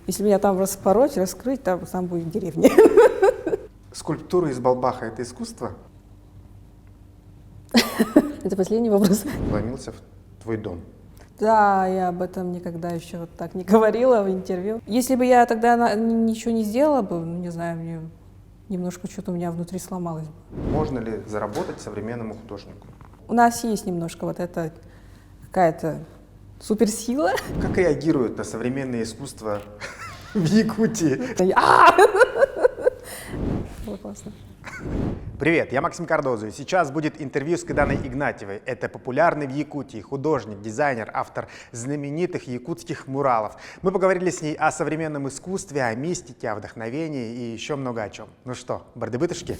Если меня там распороть, раскрыть, там будет деревня. Скульптура из Балбаха — это искусство? Это последний вопрос. Вломился в твой дом. Да, я об этом никогда еще вот так не говорила в интервью. Если бы я тогда ничего не сделала бы, не знаю, мне немножко что-то у меня внутри сломалось. Можно ли заработать современному художнику? У нас есть немножко вот это какая-то суперсила. Как реагируют на современное искусство в Якутии? Было классно. Привет, я Максим Кардозу, и сейчас будет интервью с Киданой Игнатьевой. Это популярный в Якутии художник, дизайнер, автор знаменитых якутских муралов. Мы поговорили с ней о современном искусстве, о мистике, о вдохновении и еще много о чем. Ну что, барды-бытышки?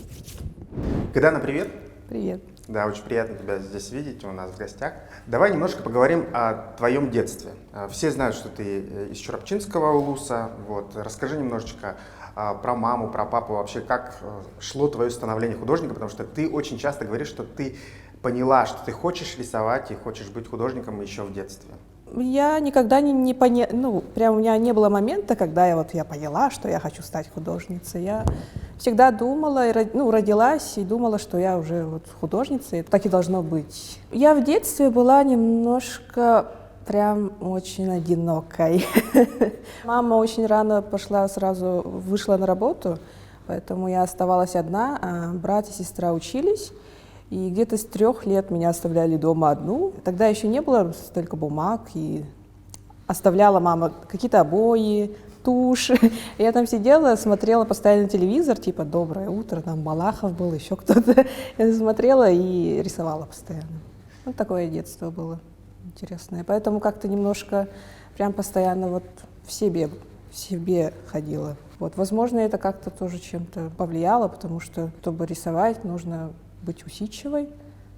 Кидана, привет. Привет. Да, очень приятно тебя здесь видеть у нас в гостях. Давай немножко поговорим о твоем детстве. Все знают, что ты из Чурапчинского улуса. Вот. Расскажи немножечко про маму, про папу, вообще как шло твое становление художника, потому что ты очень часто говоришь, что ты поняла, что ты хочешь рисовать и хочешь быть художником еще в детстве. Я никогда не поняла, прям у меня не было момента, когда я поняла, что я хочу стать художницей. Я всегда думала, родилась и думала, что я уже вот художница, и так и должно быть. Я в детстве была немножко прям очень одинокой. Мама очень рано вышла на работу, поэтому я оставалась одна, а брат и сестра учились. И где-то с 3 лет меня оставляли дома одну. Тогда еще не было столько бумаг, и оставляла мама какие-то обои, тушь. Я там сидела, смотрела постоянно телевизор, типа «Доброе утро», там Малахов был, еще кто-то. Я смотрела и рисовала постоянно. Вот такое детство было интересное. Поэтому как-то немножко прям постоянно вот в себе ходила. Вот, возможно, это как-то тоже чем-то повлияло, потому что, чтобы рисовать, нужно быть усидчивой,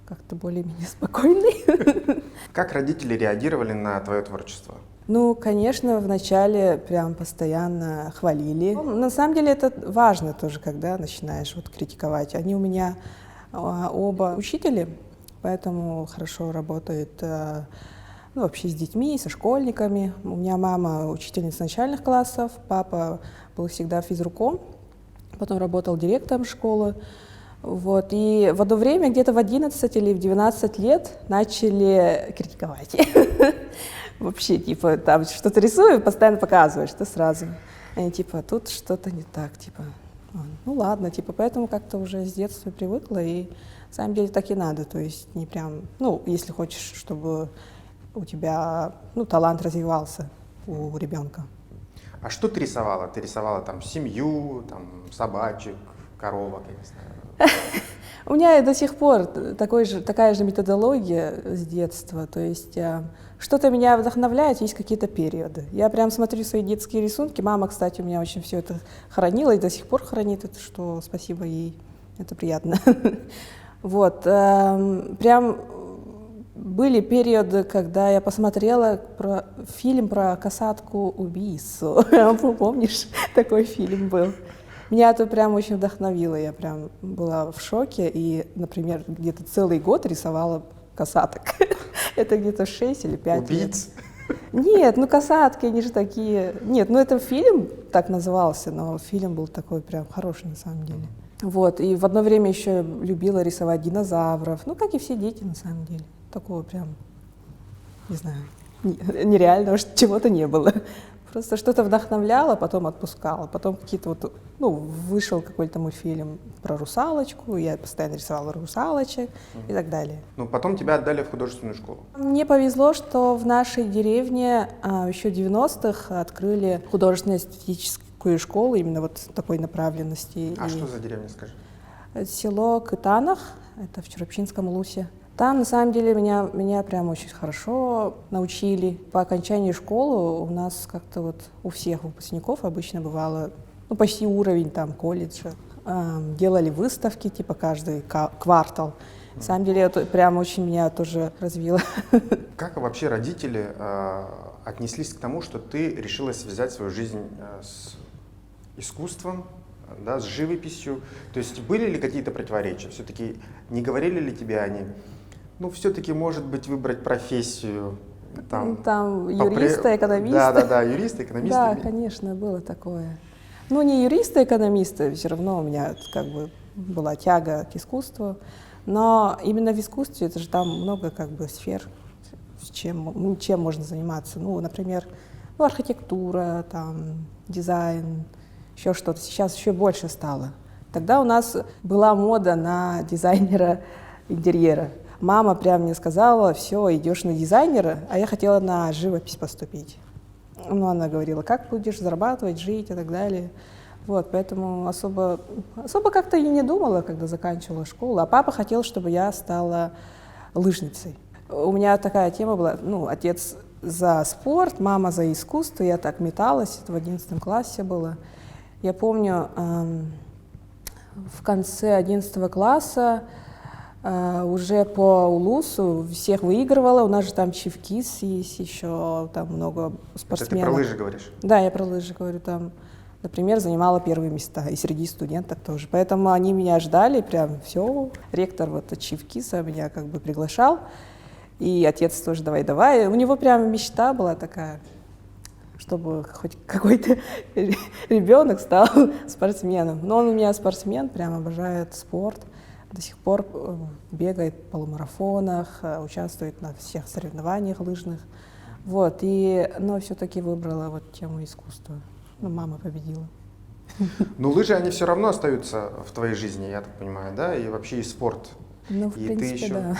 как-то более-менее спокойной. Как родители реагировали на твое творчество? Ну, конечно, вначале прям постоянно хвалили. На самом деле это важно тоже, когда начинаешь вот критиковать. Они у меня оба учители, поэтому хорошо работают вообще с детьми, со школьниками. У меня мама учительница начальных классов, папа был всегда физруком, потом работал директором школы. Вот. И в одно время, где-то в 11 или в 12 лет, начали критиковать. Вообще, типа, там что-то рисую, постоянно показываешь, ты сразу. Они, типа, тут что-то не так, типа, ну ладно, типа, поэтому как-то уже с детства привыкла, и на самом деле так и надо, то есть не прям, если хочешь, чтобы у тебя, талант развивался у ребенка. А что ты рисовала? Ты рисовала там семью, там собачек, коровок, я не знаю. У меня до сих пор такая же методология с детства. То есть что-то меня вдохновляет, есть какие-то периоды. Я прям смотрю свои детские рисунки. Мама, кстати, у меня очень все это хранила и до сих пор хранит это, что спасибо ей, это приятно. Вот. Прям были периоды, когда я посмотрела фильм про касатку-убийцу. Помнишь, такой фильм был? Меня это прям очень вдохновило, я прям была в шоке и, например, где-то целый год рисовала касаток. Это где-то 6 или 5 Убийц? Нет, касатки, они же такие... Нет, это фильм так назывался, но фильм был такой прям хороший на самом деле. Вот, и в одно время еще любила рисовать динозавров, как и все дети на самом деле. Такого прям, не знаю, нереального чего-то не было. Просто что-то вдохновляло, потом отпускала. Потом какие-то вышел какой-то мультфильм про русалочку, я постоянно рисовала русалочек и так далее. Потом тебя отдали в художественную школу. Мне повезло, что в нашей деревне еще в 90-х открыли художественно-эстетическую школу именно вот такой направленности. А что за деревня, скажи? Село Кытанах, это в Чурапчинском улусе. Там, на самом деле, меня прям очень хорошо научили. По окончании школы у нас как-то вот у всех выпускников обычно бывало почти уровень там колледжа. Делали выставки, типа каждый квартал. На самом деле, это прям очень меня тоже развило. Как вообще родители отнеслись к тому, что ты решила связать свою жизнь с искусством, да, с живописью? То есть были ли какие-то противоречия? Все-таки не говорили ли тебе они, все-таки, может быть, выбрать профессию Там юристы, экономисты. Да, юристы, экономисты. Да, конечно, было такое. Ну, не юристы, экономисты, все равно у меня как бы была тяга к искусству. Но именно в искусстве, это же там много как бы сфер, чем можно заниматься. Ну, например, архитектура, там, дизайн, еще что-то. Сейчас еще больше стало. Тогда у нас была мода на дизайнера интерьера. Мама прям мне сказала: все, идешь на дизайнера, а я хотела на живопись поступить. Ну, она говорила: как будешь зарабатывать, жить и так далее. Вот, поэтому особо как-то и не думала, когда заканчивала школу. А папа хотел, чтобы я стала лыжницей. У меня такая тема была, ну, отец за спорт, мама за искусство. Я так металась, это в 11 классе было. Я помню, в конце 11 класса уже по Улусу всех выигрывала. У нас же там Чивкис есть еще, там много спортсменов. Это ты про лыжи говоришь? Да, я про лыжи говорю. Там, например, занимала первые места, и среди студенток тоже. Поэтому они меня ждали, прям все. Ректор вот Чивкиса меня как бы приглашал. И отец тоже давай. У него прям мечта была такая, чтобы хоть какой-то ребенок стал спортсменом. Но он у меня спортсмен, прям обожает спорт. До сих пор бегает в полумарафонах, участвует на всех соревнованиях лыжных. Вот, но все-таки выбрала вот тему искусства. Ну, мама победила. Ну, лыжи, они все равно остаются в твоей жизни, я так понимаю, да? И вообще и спорт. Ну, в принципе, ты еще, да.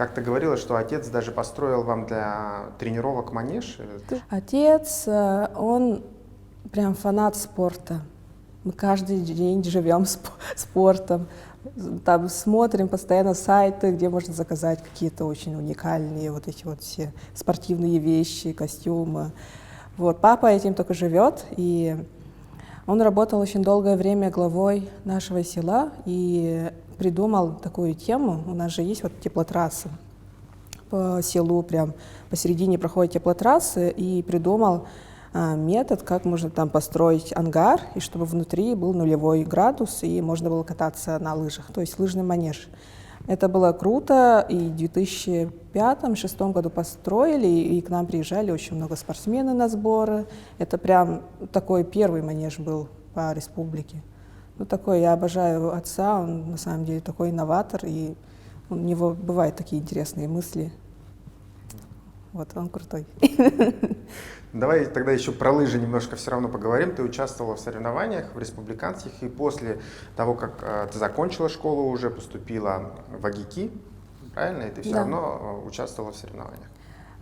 как ты говорила, что отец даже построил вам для тренировок манеж? Отец, он прям фанат спорта. Мы каждый день живем спортом. Там смотрим постоянно сайты, где можно заказать какие-то очень уникальные вот эти вот все спортивные вещи, костюмы. Вот, папа этим только живет, и он работал очень долгое время главой нашего села и придумал такую тему. У нас же есть вот теплотрассы по селу, прям посередине проходят теплотрассы, и придумал метод, как можно там построить ангар, и чтобы внутри был 0 градус, и можно было кататься на лыжах, то есть лыжный манеж. Это было круто, и в 2005-2006 году построили, и к нам приезжали очень много спортсменов на сборы. Это прям такой первый манеж был по республике. Ну, такой, я обожаю отца, он на самом деле такой инноватор, и у него бывают такие интересные мысли. Вот, он крутой. Давай тогда еще про лыжи немножко все равно поговорим. Ты участвовала в соревнованиях, в республиканских, и после того, как ты закончила школу, уже поступила в АГИКИ, правильно? И ты все равно участвовала в соревнованиях.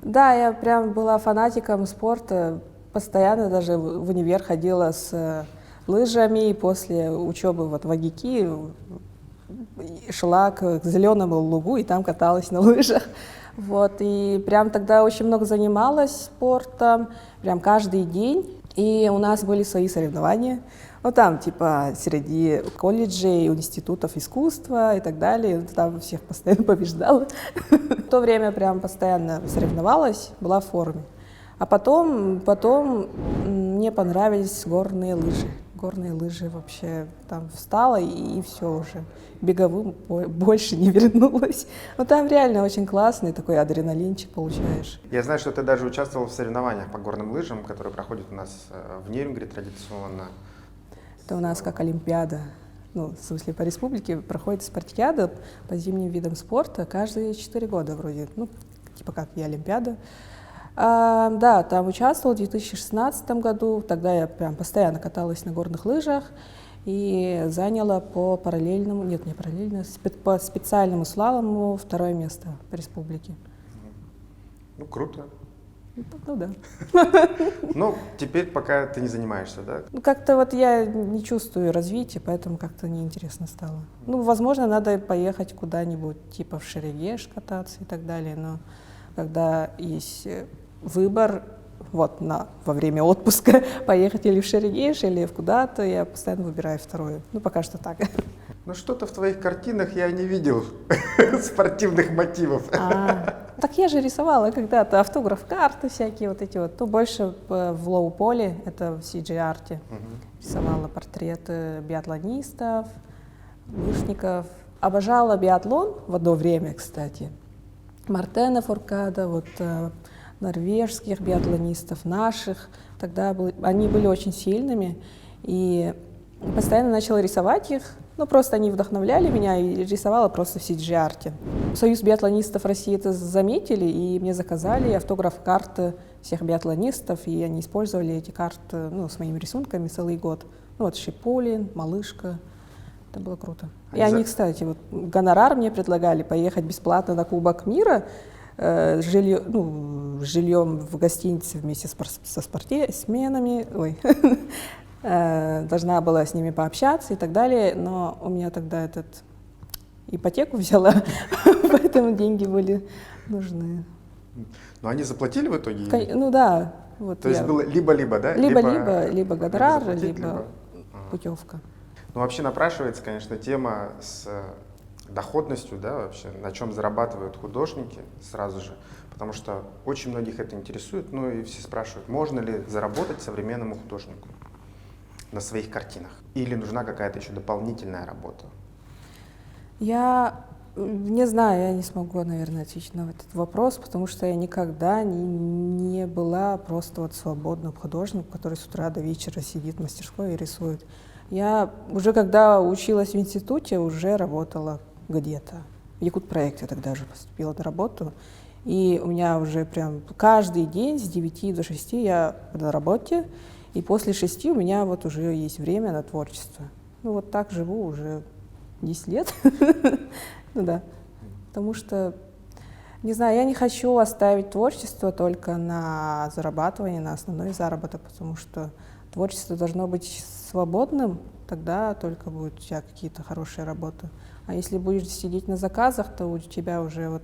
Да, я прям была фанатиком спорта, постоянно даже в универ ходила с лыжами, и после учебы вот в АГИКИ шла к зеленому лугу и там каталась на лыжах. Вот, и прям тогда очень много занималась спортом, прям каждый день. И у нас были свои соревнования. Ну, там, типа, среди колледжей, институтов искусства и так далее. Там всех постоянно побеждала. В то время прям постоянно соревновалась, была в форме. А потом мне понравились горные лыжи. Горные лыжи вообще там встала и все уже. Беговым больше не вернулась. Но там реально очень классный такой адреналинчик получаешь. Я знаю, что ты даже участвовал в соревнованиях по горным лыжам, которые проходят у нас в Нерюнгри традиционно. Это у нас как Олимпиада. Ну, в смысле, по республике проходит спартакиада по зимним видам спорта каждые 4 года вроде. Ну, типа как и Олимпиада. Да, там участвовала в 2016 году. Тогда я прям постоянно каталась на горных лыжах и заняла по специальному слалому 2 место по республике. Ну, круто. Ну да. Ну, теперь пока ты не занимаешься, да? Ну, как-то вот я не чувствую развития, поэтому как-то неинтересно стало. Ну, возможно, надо поехать куда-нибудь, типа в Шерегеш кататься и так далее, но когда есть выбор, вот, во время отпуска поехать или в Шерегеш, или куда-то, я постоянно выбираю второе. Ну, пока что так. Ну, что-то в твоих картинах я не видел спортивных мотивов. Так я же рисовала когда-то автограф-карты всякие вот эти вот. Ну, больше в лоу-поле, это в CG-арте. Рисовала портреты биатлонистов, лыжников. Обожала биатлон в одно время, кстати. Мартена Фуркада, вот норвежских биатлонистов, наших. Тогда они были очень сильными, и постоянно начала рисовать их. Ну, просто они вдохновляли меня, и рисовала просто в CG-арте. Союз биатлонистов России это заметили, и мне заказали автограф-карты всех биатлонистов, и они использовали эти карты, ну, с моими рисунками целый год. Ну, вот Шиполин, Малышка. Это было круто. И они, кстати, вот гонорар мне предлагали поехать бесплатно на Кубок мира, жильем в гостинице вместе со спортсменами. Ой. Должна была с ними пообщаться и так далее, но у меня тогда ипотеку взяла, поэтому деньги были нужны. Но они заплатили в итоге? Ну да. Вот то есть было либо-либо, да? Либо гонорар, либо путевка. Ну, вообще напрашивается, конечно, тема с доходностью, да, вообще, на чем зарабатывают художники сразу же, потому что очень многих это интересует, ну и все спрашивают, можно ли заработать современному художнику на своих картинах, или нужна какая-то еще дополнительная работа? Я не знаю, я не смогу, наверное, ответить на этот вопрос, потому что я никогда не была просто вот свободным художником, который с утра до вечера сидит в мастерской и рисует. Я уже когда училась в институте, уже работала где-то. В Якутпроекте тогда же поступила на работу. И у меня уже прям каждый день с 9 до 6 я на работе, и после 6 у меня вот уже есть время на творчество. Ну вот так живу уже 10 лет. Ну да. Потому что, не знаю, я не хочу оставить творчество только на зарабатывание, на основной заработок, потому что творчество должно быть свободным, тогда только будут у тебя какие-то хорошие работы. А если будешь сидеть на заказах, то у тебя уже вот,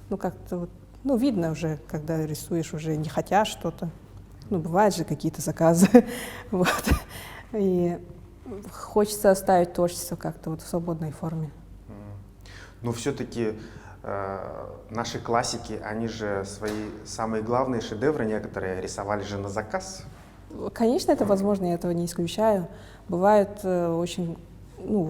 ну как-то вот, ну видно уже, когда рисуешь, уже не хотя что-то. Ну бывают же какие-то заказы. Вот. И хочется оставить творчество как-то вот в свободной форме. Но все-таки наши классики, они же свои самые главные шедевры некоторые рисовали же на заказ. Конечно, это возможно, я этого не исключаю. Бывают очень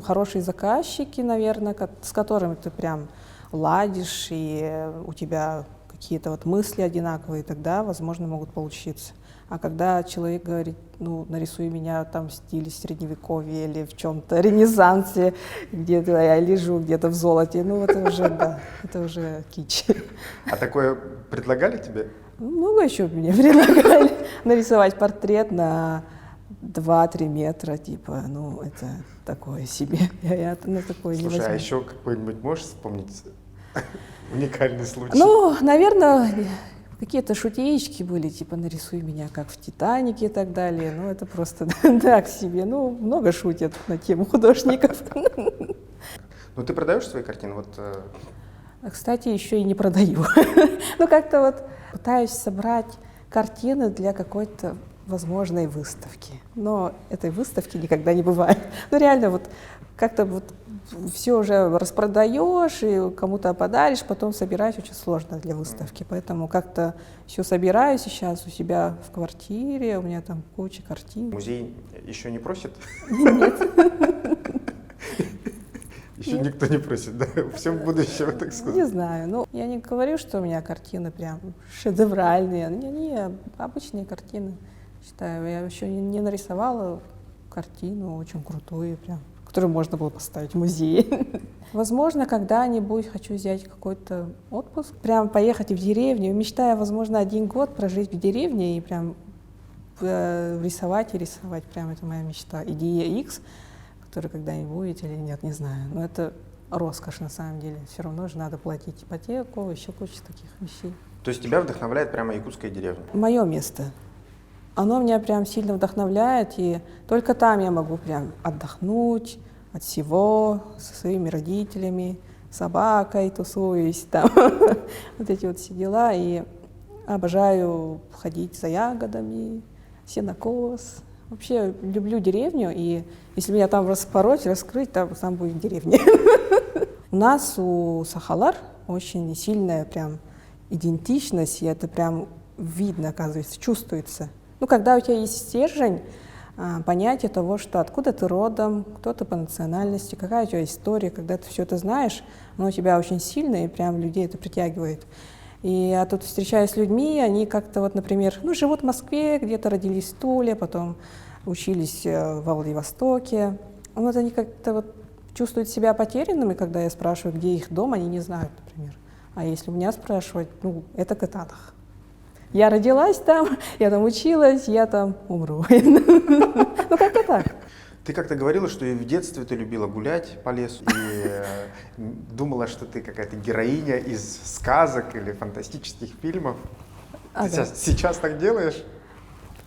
хорошие заказчики, наверное, с которыми ты прям ладишь, и у тебя какие-то вот мысли одинаковые, тогда, возможно, могут получиться. А когда человек говорит, ну, нарисуй меня там в стиле средневековья или в чем-то ренессансе, где-то я лежу где-то в золоте, ну, это уже, да, это уже кич. А такое предлагали тебе? Много еще мне предлагали нарисовать портрет на 2-3 метра, типа, ну, это такое себе. Я на такое не возьму. Слушай, а еще какой-нибудь можешь вспомнить уникальный случай? Ну, наверное, какие-то шутеечки были, типа, нарисуй меня, как в «Титанике» и так далее. Ну, это просто так себе. Ну, много шутят на тему художников. Ну, ты продаешь свои картины? Вот. Кстати, еще и не продаю. Ну, как-то вот пытаюсь собрать картины для какой-то возможной выставки. Но этой выставки никогда не бывает. Ну, реально, вот как-то вот все уже распродаешь и кому-то подаришь, потом собирать очень сложно для выставки. Поэтому как-то все собираю сейчас у себя в квартире, у меня там куча картин. Музей еще не просит? Нет. Еще никто не просит, да? Все в будущем, так сказать. Не знаю. Ну, я не говорю, что у меня картины прям шедевральные. Не, обычные картины, считаю. Я еще не нарисовала картину очень крутую, прям, которую можно было поставить в музее. Возможно, когда-нибудь хочу взять какой-то отпуск, прям поехать в деревню. Мечтаю, возможно, 1 год прожить в деревне и прям рисовать и рисовать. Прям это моя мечта. Идея X, который когда-нибудь будет или нет, не знаю. Но это роскошь на самом деле. Все равно же надо платить ипотеку, еще куча таких вещей. То есть тебя вдохновляет прямо якутская деревня? Мое место. Оно меня прям сильно вдохновляет, и только там я могу прям отдохнуть от всего, со своими родителями, собакой тусуюсь, там, вот эти вот все дела. И обожаю ходить за ягодами, сенокос. Вообще люблю деревню, и если меня там распороть, раскрыть, там будет деревня. У нас, у Сахалар, очень сильная прям идентичность, и это прям видно, оказывается, чувствуется. Ну, когда у тебя есть стержень, понятие того, что откуда ты родом, кто ты по национальности, какая у тебя история, когда ты все это знаешь, оно у тебя очень сильно, и прям людей это притягивает. И я тут встречаюсь с людьми, они как-то вот, например, ну, живут в Москве, где-то родились в Туле, потом учились во Владивостоке. Вот они как-то вот чувствуют себя потерянными, когда я спрашиваю, где их дом, они не знают, например. А если у меня спрашивать, ну, это Катанах. Я родилась там, я там училась, я там умру. Ну, как-то так. Ты как-то говорила, что и в детстве ты любила гулять по лесу и думала, что ты какая-то героиня из сказок или фантастических фильмов. Ты сейчас так делаешь?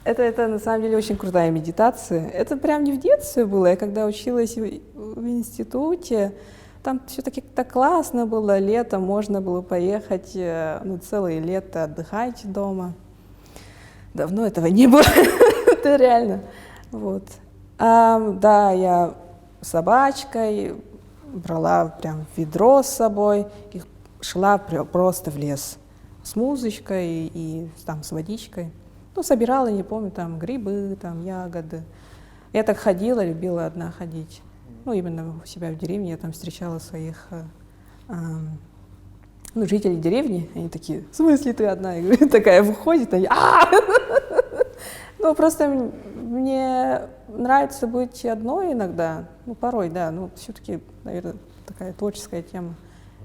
Это на самом деле очень крутая медитация. Это прям не в детстве было. Я когда училась в институте, там все-таки так классно было, летом можно было поехать, ну, целое лето отдыхать дома. Давно этого не было, это реально. Вот. Да, я с собачкой брала прям ведро с собой и шла просто в лес с музычкой и там с водичкой. Ну, собирала, не помню, там грибы, там ягоды. Я так ходила, любила одна ходить. Ну, именно у себя в деревне я там встречала своих ну, жителей деревни. Они такие, в смысле ты одна? Я говорю, такая выходит, они Ну, просто мне нравится быть одной иногда, ну, порой, да, ну, все-таки, наверное, такая творческая тема.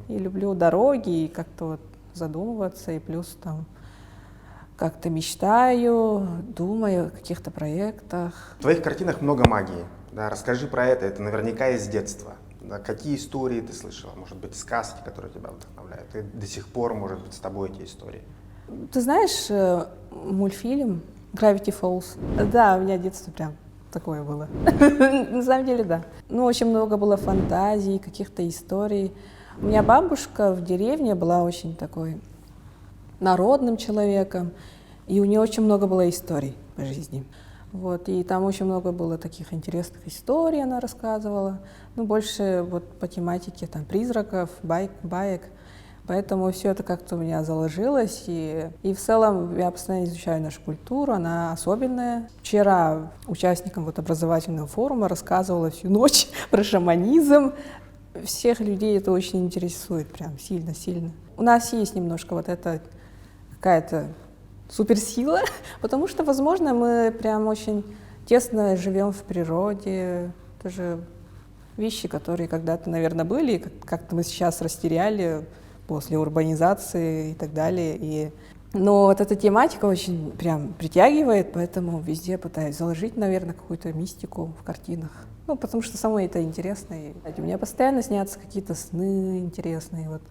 И люблю дороги, и как-то вот задумываться, и плюс там как-то мечтаю, думаю о каких-то проектах. В твоих картинах много магии. Да, расскажи про это наверняка из детства. Да, какие истории ты слышала? Может быть, сказки, которые тебя вдохновляют? И до сих пор, может быть, с тобой эти истории? Ты знаешь мультфильм Gravity Falls? Да, у меня детство прям такое было. На самом деле, да. Ну, очень много было фантазий, каких-то историй. У меня бабушка в деревне была очень такой народным человеком, и у нее очень много было историй по жизни. Вот, и там очень много было таких интересных историй, она рассказывала. Ну, больше вот по тематике там призраков, баек. Поэтому все это как-то у меня заложилось. И в целом я постоянно изучаю нашу культуру, она особенная. Вчера участникам вот образовательного форума рассказывала всю ночь про шаманизм. Всех людей это очень интересует, прям сильно-сильно. У нас есть немножко вот эта какая-то суперсила, потому что, возможно, мы прям очень тесно живем в природе. Это же вещи, которые когда-то, наверное, были, как-то мы сейчас растеряли после урбанизации и так далее. Но вот эта тематика очень прям притягивает, поэтому везде пытаюсь заложить, наверное, какую-то мистику в картинах. Ну, потому что самой это интересно. И у меня постоянно снятся какие-то сны интересные. Вот.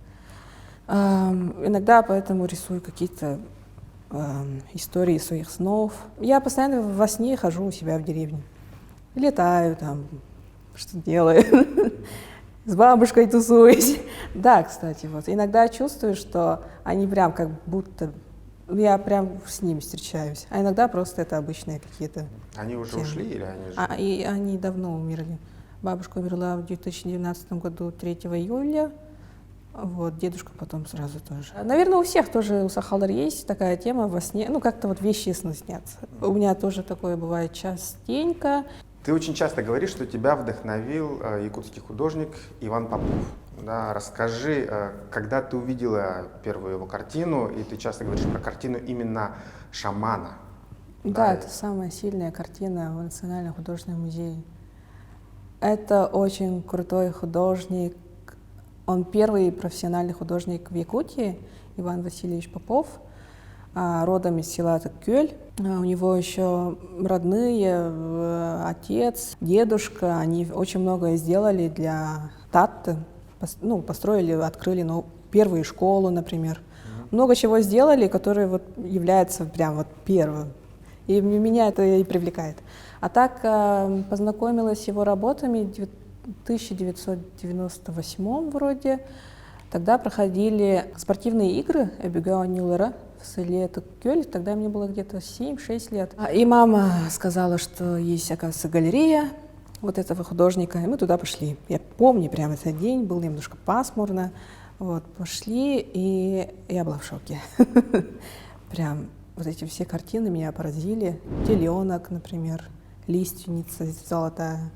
Иногда поэтому рисую какие-то истории своих снов. Я постоянно во сне хожу у себя в деревне. Летаю там, что делаю, с бабушкой тусуюсь. Да, кстати, вот иногда чувствую, что они прям как будто... Я прям с ними встречаюсь. А иногда просто это обычные какие-то Они уже темы. ушли или они живы? И они давно умерли. Бабушка умерла в 2019 году 3 июля. Вот, дедушка потом сразу тоже. Наверное, у всех тоже, у Сахалар есть такая тема во сне, ну, как-то вот вещи сны снятся. У меня тоже такое бывает частенько. Ты очень часто говоришь, что тебя вдохновил якутский художник Иван Попов. Да, расскажи, когда ты увидела первую его картину, и ты часто говоришь про картину именно шамана. Да, это самая сильная картина в Национальном художественном музее. Это очень крутой художник. Он первый профессиональный художник в Якутии, Иван Васильевич Попов, родом из села Таккюль. У него еще родные, отец, дедушка, они очень многое сделали для Татты. Ну, построили, открыли первую школу, например. Много чего сделали, которые вот являются прям вот первым. И меня это и привлекает. А так познакомилась с его работами в 1998 вроде. Тогда проходили спортивные игры Эбигау Нилера в селе Таккюль. Тогда мне было где-то 7-6 лет. И мама сказала, что есть, оказывается, галерея вот этого художника, и мы туда пошли. Я помню прямо этот день, было немножко пасмурно. Вот, пошли, и я была в шоке. Прям вот эти все картины меня поразили. Теленок, например, лиственница золотая.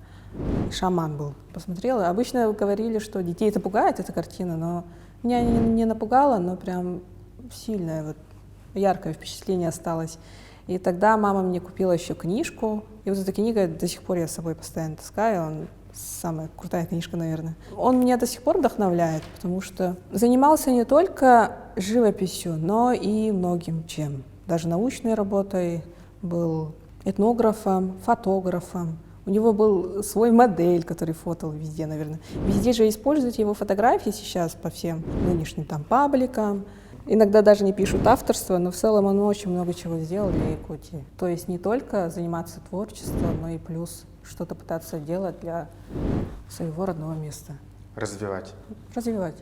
Шаман был. Посмотрела. Обычно говорили, что детей это пугает, эта картина, но меня не напугала, но прям сильное, вот, яркое впечатление осталось. И тогда мама мне купила еще книжку, и вот эта книга до сих пор я с собой постоянно таскаю, он самая крутая книжка, наверное. Он меня до сих пор вдохновляет, потому что занимался не только живописью, но и многим чем. Даже научной работой, был этнографом, фотографом. У него был свой модель, который фотал везде, наверное. Везде же используют его фотографии сейчас по всем нынешним там пабликам. Иногда даже не пишут авторство, но в целом он очень много чего сделал для Якутии. То есть не только заниматься творчеством, но и плюс что-то пытаться делать для своего родного места. Развивать. Развивать.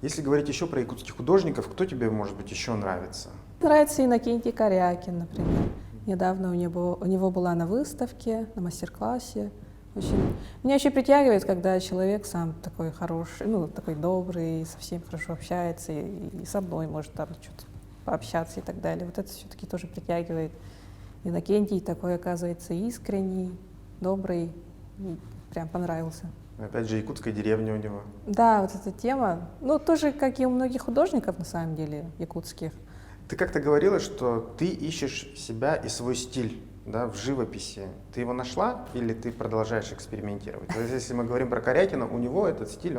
Если говорить еще про якутских художников, кто тебе, может быть, еще нравится? Нравится Иннокентий Корякин, например. Недавно у него была на выставке, на мастер-классе. Меня очень притягивает, когда человек сам такой хороший, ну, такой добрый, со всеми хорошо общается, и со мной может там что-то пообщаться и так далее. Вот это все-таки тоже притягивает. Иннокентий такой, оказывается, искренний, добрый, прям понравился. Опять же, якутская деревня у него. Да, вот эта тема, ну, тоже, как и у многих художников, на самом деле, якутских. Ты как-то говорила, что ты ищешь себя и свой стиль, да, в живописи. Ты его нашла или ты продолжаешь экспериментировать? То есть, если мы говорим про Корякина, у него этот стиль,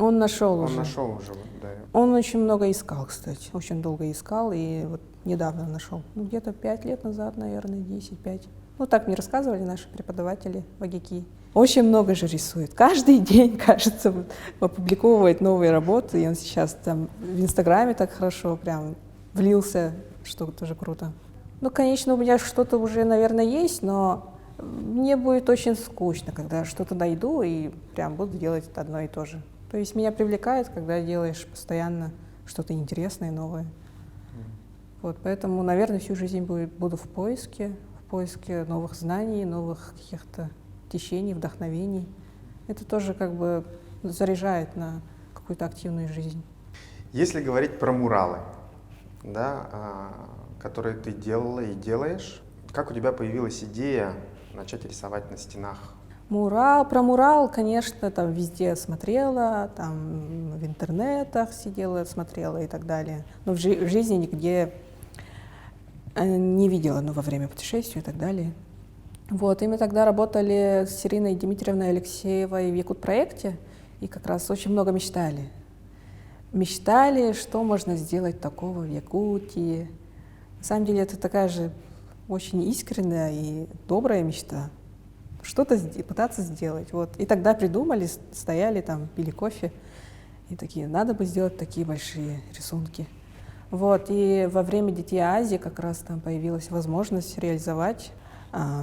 Он нашел он уже. нашел уже, да. Он очень много искал, кстати, очень долго искал, и вот недавно нашел. Ну, где-то 5 лет назад, наверное, 10-5. Ну, так мне рассказывали наши преподаватели в АГИКИ. Очень много же рисует. Каждый день, кажется, вот, опубликовывает новые работы, и он сейчас там в Инстаграме так хорошо прям влился, что тоже круто. Ну, конечно, у меня что-то уже, наверное, есть, но мне будет очень скучно, когда что-то найду и прям буду делать одно и то же. То есть меня привлекает, когда делаешь постоянно что-то интересное, новое. Вот, поэтому, наверное, всю жизнь буду в поиске новых знаний, новых каких-то течений, вдохновений. Это тоже как бы заряжает на какую-то активную жизнь. Если говорить про муралы, да, которые ты делала и делаешь, как у тебя появилась идея начать рисовать на стенах? Про мурал, конечно, там везде смотрела, там в интернетах сидела, смотрела и так далее. Но в жизни нигде не видела, ну, во время путешествий и так далее. Вот, и мы тогда работали с Ириной Дмитриевной Алексеевой в Якут-проекте, и как раз очень много мечтали. Мечтали, что можно сделать такого в Якутии. На самом деле это такая же очень искренняя и добрая мечта. Что-то пытаться сделать. Вот. И тогда придумали, стояли там, пили кофе, и такие, надо бы сделать такие большие рисунки. Вот. И во время Детей Азии как раз там появилась возможность реализовать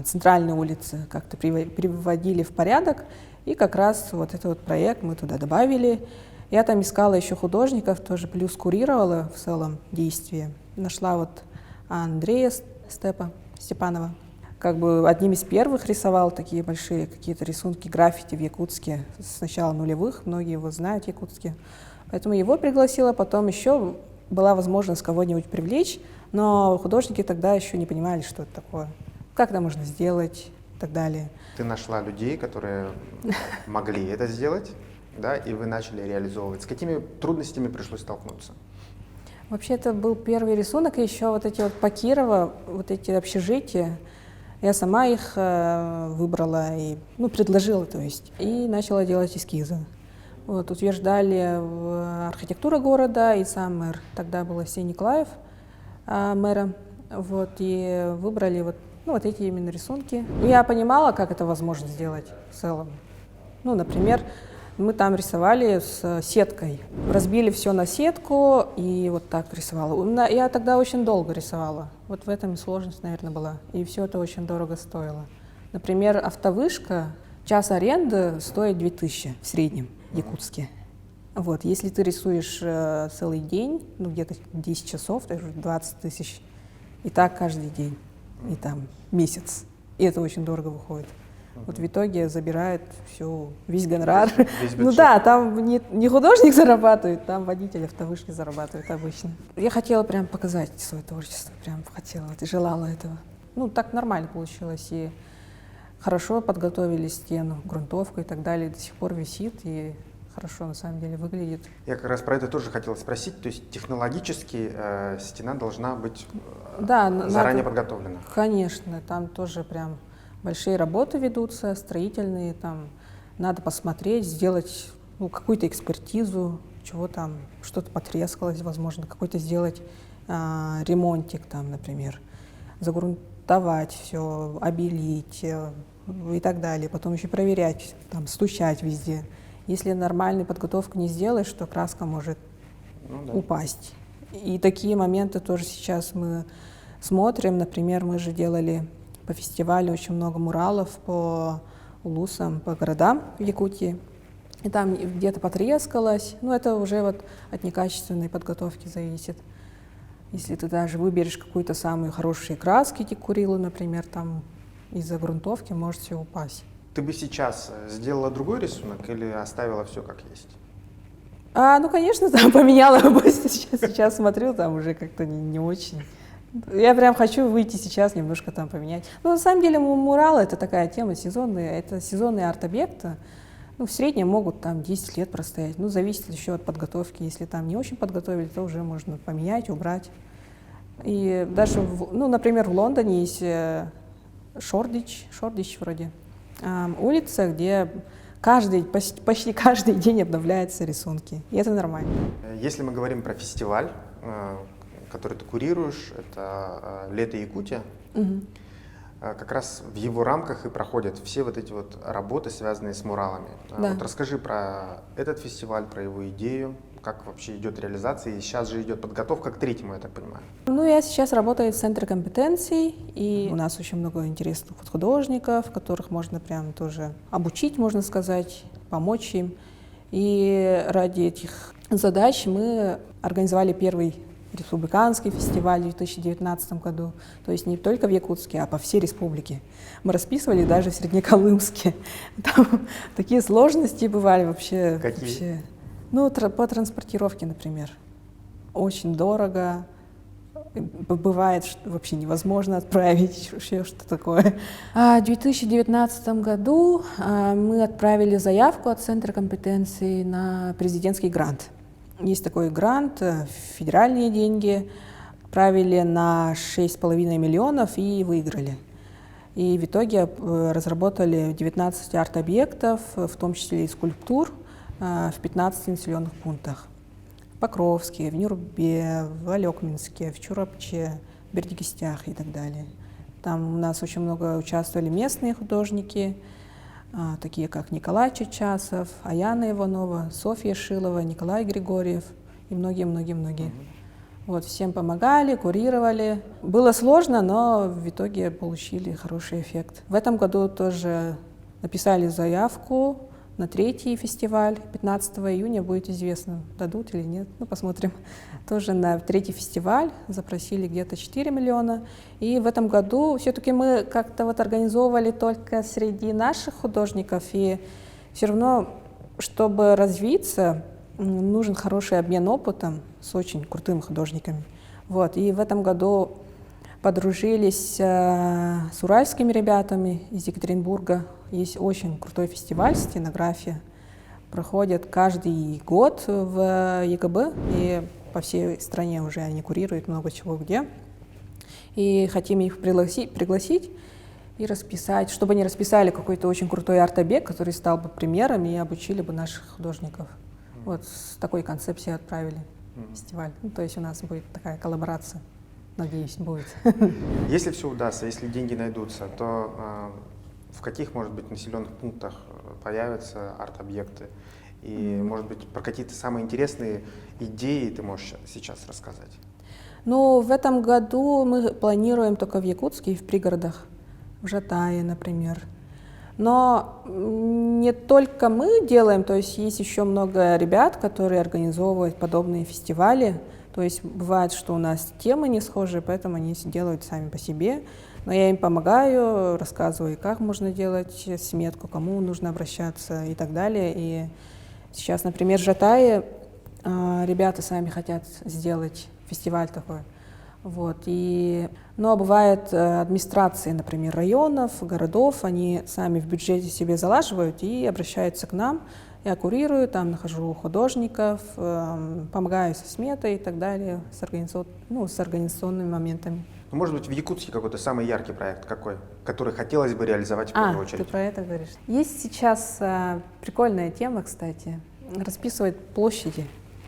центральные улицы, как-то приводили в порядок, и как раз вот этот вот проект мы туда добавили. Я там искала еще художников, тоже плюс курировала в целом действие. Нашла вот Андрея Степанова. Как бы одним из первых рисовал такие большие какие-то рисунки граффити в Якутске с начала нулевых, многие его знают в Якутске. Поэтому его пригласила, потом еще была возможность кого-нибудь привлечь, но художники тогда еще не понимали, что это такое, как это можно сделать и так далее. Ты нашла людей, которые могли это сделать, да, и вы начали реализовывать. С какими трудностями пришлось столкнуться? Вообще это был первый рисунок, и еще вот эти вот по Кирову, вот эти общежития, я сама их выбрала и, ну, предложила, то есть, и начала делать эскизы. Вот, утверждали архитектура города и сам мэр. Тогда был Арсений Николаев мэром. Вот, и выбрали вот, ну, вот эти именно рисунки. Я понимала, как это возможно сделать в целом. Ну, например, мы там рисовали с сеткой. Разбили все на сетку и вот так рисовала. Я тогда очень долго рисовала. Вот в этом и сложность, наверное, была. И все это очень дорого стоило. Например, автовышка, час аренды стоит 2000 в среднем в Якутске. Вот, если ты рисуешь целый день, ну где-то 10 часов, это уже 20 тысяч. И так каждый день. И там месяц. И это очень дорого выходит. Вот в итоге забирают весь гонорар. Ну да, там не художник зарабатывает, там водитель автовышки зарабатывает обычно. Я хотела прям показать свое творчество, прям хотела, вот, и желала этого. Ну так нормально получилось, и хорошо подготовили стену, грунтовку и так далее, до сих пор висит, и хорошо на самом деле выглядит. Я как раз про это тоже хотел спросить. То есть технологически стена должна быть Да, заранее надо, подготовлена. конечно, там тоже прям большие работы ведутся, строительные, там надо посмотреть, сделать какую-то экспертизу, чего там, что-то потрескалось, возможно, какой-то сделать ремонтик там, например, загрунтовать все, обелить и так далее, потом еще проверять, там, стучать везде. Если нормальную подготовку не сделаешь, то краска может упасть. И такие моменты тоже сейчас мы смотрим. Например, мы же делали по фестивалю очень много муралов по улусам, по городам в Якутии. И там где-то потрескалось. Это уже вот от некачественной подготовки зависит. Если ты даже выберешь какую-то самую хорошую краску, Курилу, например, там из-за грунтовки может все упасть. Ты бы сейчас сделала другой рисунок или оставила все как есть? Конечно, там поменяла бы. Сейчас смотрю, там уже как-то не очень. Я прям хочу выйти сейчас, немножко там поменять. На самом деле муралы — это такая тема сезонная, это сезонные арт-объекты. В среднем могут там 10 лет простоять. Зависит еще от подготовки. Если там не очень подготовили, то уже можно поменять, убрать. И даже, например, в Лондоне есть Шордич вроде, улица, где почти каждый день обновляются рисунки. И это нормально. Если мы говорим про фестиваль, который ты курируешь, это «Лето Якутия», как раз в его рамках и проходят все вот эти вот работы, связанные с муралами. Да. Вот расскажи про этот фестиваль, про его идею, как вообще идет реализация, и сейчас же идет подготовка к третьему, я так понимаю. Я сейчас работаю в Центре компетенций, и у нас очень много интересных художников, которых можно прям тоже обучить, можно сказать, помочь им. И ради этих задач мы организовали первый республиканский фестиваль в 2019 году, то есть не только в Якутске, а по всей республике. Мы расписывали даже в Среднеколымске. Там такие сложности бывали вообще. Какие? По транспортировке, например. Очень дорого. Бывает, что вообще невозможно отправить, еще что такое. В 2019 году мы отправили заявку от Центра компетенций на президентский грант. Есть такой грант, федеральные деньги, отправили на 6,5 миллионов и выиграли. И в итоге разработали 19 арт-объектов, в том числе и скульптур, в 15 населенных пунктах. В Покровске, в Нюрбе, в Алекминске, в Чурапче, в Бердикистях и так далее. Там у нас очень много участвовали местные художники, такие как Николай Чечасов, Аяна Иванова, Софья Шилова, Николай Григорьев и многие-многие-многие. Всем помогали, курировали. Было сложно, но в итоге получили хороший эффект. В этом году тоже написали заявку на 3-й фестиваль. 15 июня будет известно, дадут или нет. Посмотрим. Тоже на 3-й фестиваль запросили где-то 4 миллиона. И в этом году все-таки мы как-то организовывали только среди наших художников. И все равно, чтобы развиться, нужен хороший обмен опытом с очень крутыми художниками. И в этом году подружились с уральскими ребятами из Екатеринбурга. Есть очень крутой фестиваль «Стенография». Проходит каждый год в ЕГБ, и по всей стране уже они курируют много чего где. И хотим их пригласить и расписать, чтобы они расписали какой-то очень крутой арт-объект, который стал бы примером и обучили бы наших художников. С такой концепцией отправили фестиваль. То есть у нас будет такая коллаборация. Надеюсь, будет. Если все удастся, если деньги найдутся, то в каких, может быть, населенных пунктах появятся арт-объекты? И, может быть, про какие-то самые интересные идеи ты можешь сейчас рассказать? В этом году мы планируем только в Якутске и в пригородах, в Жатае, например. Но не только мы делаем, то есть есть еще много ребят, которые организовывают подобные фестивали. То есть бывает, что у нас темы не схожие, поэтому они делают сами по себе. Но я им помогаю, рассказываю, как можно делать сметку, кому нужно обращаться и так далее. И сейчас, например, в Жатае ребята сами хотят сделать фестиваль такой. Но бывает администрации, например, районов, городов, они сами в бюджете себе залаживают и обращаются к нам. Я курирую, там нахожу художников, помогаю со сметой и так далее, с организационными моментами. Ну, может быть, в Якутске какой-то самый яркий проект какой, который хотелось бы реализовать в первую очередь? Ты про это говоришь. Есть сейчас прикольная тема, кстати, расписывать площади.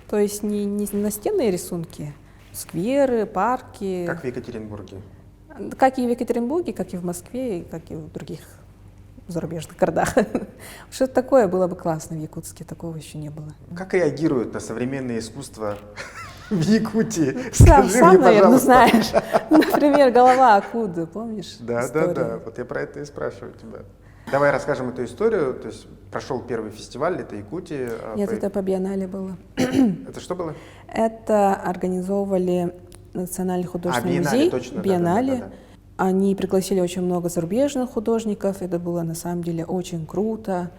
То есть не настенные рисунки, скверы, парки. Как в Екатеринбурге. Как и в Екатеринбурге, как и в Москве, и как и в других зарубежных городах. Что-то такое было бы классно в Якутске, такого еще не было. Как реагируют на современное искусство в Якутии? Сам, Скажи мне, наверное, пожалуйста. знаешь. Например, голова Акуды, помнишь? Да. Вот я про это и спрашиваю тебя. Давай расскажем эту историю. То есть прошел первый фестиваль, это Якутия. Нет, это по биеннале было. Это что было? Это организовывали Национальный художественный биеннале, музей. точно, Биеннале. да. Они пригласили очень много зарубежных художников. Это было на самом деле очень круто.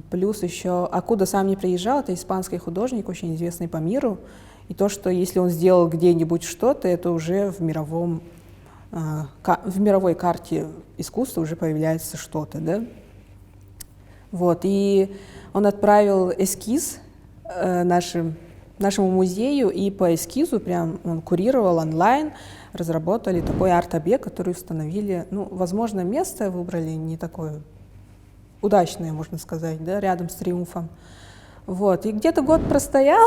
Плюс еще Акуда сам не приезжал, это испанский художник, очень известный по миру. И то, что если он сделал где-нибудь что-то, это уже в мировой карте искусства уже появляется что-то, да? Вот, и он отправил эскиз нашему музею, и по эскизу прям он курировал онлайн, разработали такой арт-объект, который установили, ну, возможно, место выбрали не такое удачное, можно сказать, да, рядом с Триумфом. Вот, и где-то год простоял,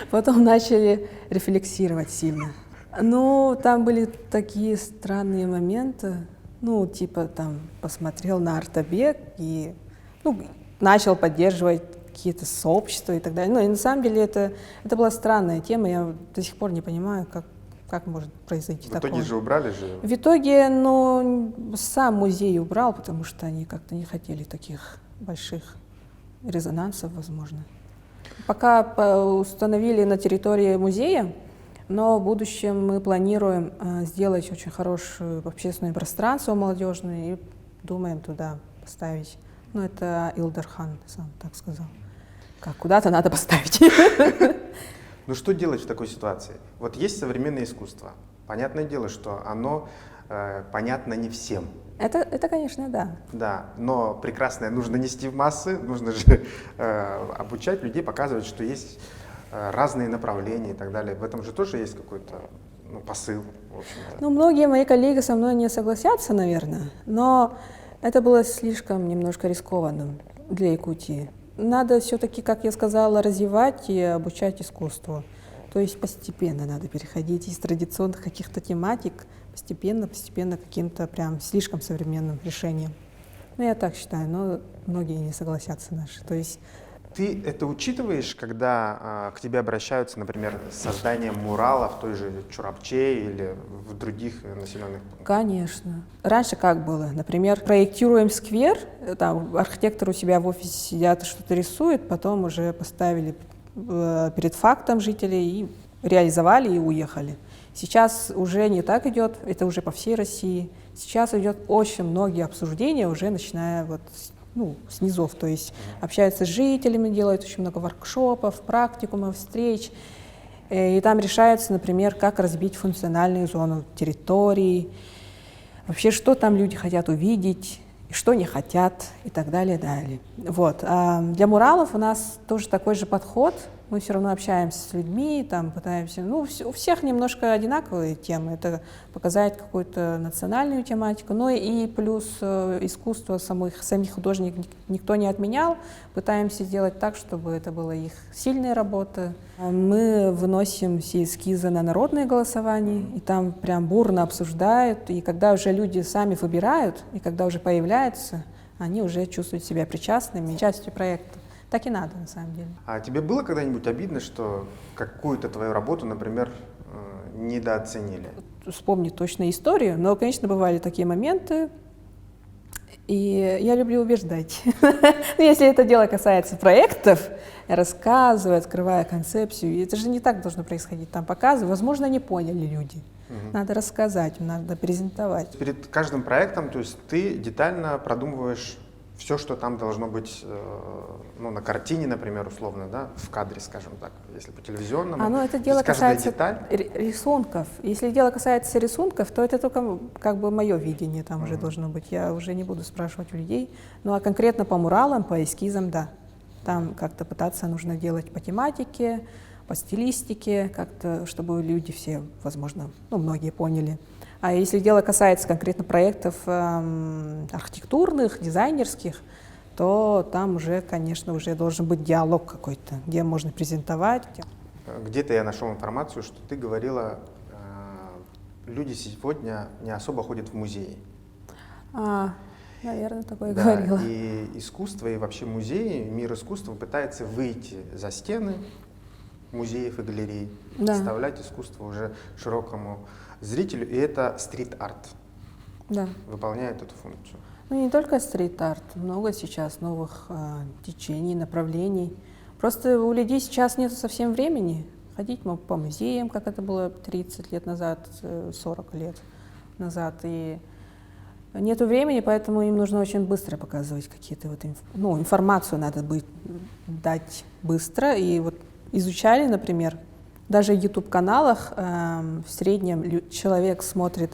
потом начали рефлексировать сильно. Ну, там были такие странные моменты, ну, типа там посмотрел на арт-объект и, ну, начал поддерживать какие-то сообщества и так далее. Ну, и на самом деле это была странная тема, я до сих пор не понимаю, как может произойти такое. В итоге же убрали же. В итоге, ну, сам музей убрал, потому что они как-то не хотели таких больших резонансов, возможно. Пока установили на территории музея, но в будущем мы планируем сделать очень хорошее общественное пространство молодежное и думаем туда поставить. Ну, это Илдархан сам так сказал. Как куда-то надо поставить. Ну что делать в такой ситуации? Вот есть современное искусство. Понятное дело, что оно понятно не всем. Это, конечно, да. Да, но прекрасное нужно нести в массы, нужно же обучать людей, показывать, что есть разные направления и так далее. В этом же тоже есть какой-то посыл. В общем-то. Ну, многие мои коллеги со мной не согласятся, наверное, но это было слишком немножко рискованным для Якутии. Надо все-таки, как я сказала, развивать и обучать искусству. То есть постепенно надо переходить из традиционных каких-то тематик постепенно к каким-то прям слишком современным решениям. Ну, я так считаю, но многие не согласятся наши. То есть ты это учитываешь, когда к тебе обращаются, например, с созданием мурала в той же Чурапче или в других населенных пунктах? Конечно. Раньше как было? Например, проектируем сквер, там архитектор у себя в офисе сидят и что-то рисует, потом уже поставили перед фактом жителей и реализовали и уехали. Сейчас уже не так идет, это уже по всей России. Сейчас идет очень многие обсуждения, уже начиная вот с низов, то есть общаются с жителями, делают очень много воркшопов, практикумов, встреч. И там решается, например, как разбить функциональную зону территорий, вообще, что там люди хотят увидеть, что не хотят и так далее, далее. Вот. А для муралов у нас тоже такой же подход. Мы все равно общаемся с людьми, там пытаемся, у всех немножко одинаковые темы. Это показать какую-то национальную тематику, но и плюс искусство самих художников никто не отменял. Пытаемся сделать так, чтобы это была их сильная работа. Мы выносим все эскизы на народное голосование, и там прям бурно обсуждают. И когда уже люди сами выбирают, и когда уже появляются, они уже чувствуют себя причастными, частью проекта. Так и надо, на самом деле. А тебе было когда-нибудь обидно, что какую-то твою работу, например, недооценили? Вспомню точно историю, но, конечно, бывали такие моменты, и я люблю убеждать. Если это дело касается проектов, я рассказываю, открываю концепцию. Это же не так должно происходить. Там показываю, возможно, не поняли люди. Надо рассказать, надо презентовать. Перед каждым проектом, то есть ты детально продумываешь все, что там должно быть, на картине, например, условно, да, в кадре, скажем так, если по телевизионному. Это дело касается деталь. рисунков. Если дело касается рисунков, то это только как бы мое видение там уже должно быть. Я уже не буду спрашивать у людей. Ну а конкретно по муралам, по эскизам, да. Там как-то пытаться нужно делать по тематике, по стилистике, как-то, чтобы люди все, возможно, ну, многие поняли. А если дело касается конкретно проектов архитектурных, дизайнерских, то там уже, конечно, уже должен быть диалог какой-то, где можно презентовать. Где-то я нашел информацию, что ты говорила, люди сегодня не особо ходят в музеи. Наверное, такое Да, говорила. и искусство, и вообще музеи, мир искусства пытается выйти за стены музеев и галерей, Да. представлять искусство уже широкому зрителю, и это стрит-арт Да. выполняет эту функцию. Ну, не только стрит-арт, много сейчас новых течений, направлений. Просто у людей сейчас нет совсем времени ходить по музеям, как это было 30 лет назад, 40 лет назад. И нету времени, поэтому им нужно очень быстро показывать какие-то вот информацию надо дать быстро. И вот изучали, например, даже в YouTube-каналах в среднем человек смотрит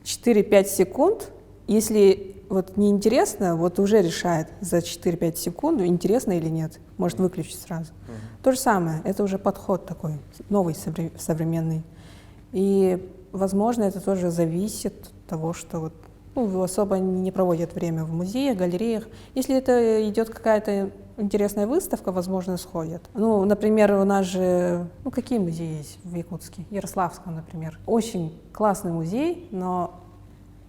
4-5 секунд. Если вот неинтересно, вот уже решает за 4-5 секунд, интересно или нет, может выключить сразу. То же самое, это уже подход такой новый, современный. И, возможно, это тоже зависит от того, что вот, особо не проводят время в музеях, галереях. Если это идет какая-то интересная выставка, возможно, сходят. Ну, например, у нас же, какие музеи есть в Якутске? Ярославском, например. Очень классный музей, но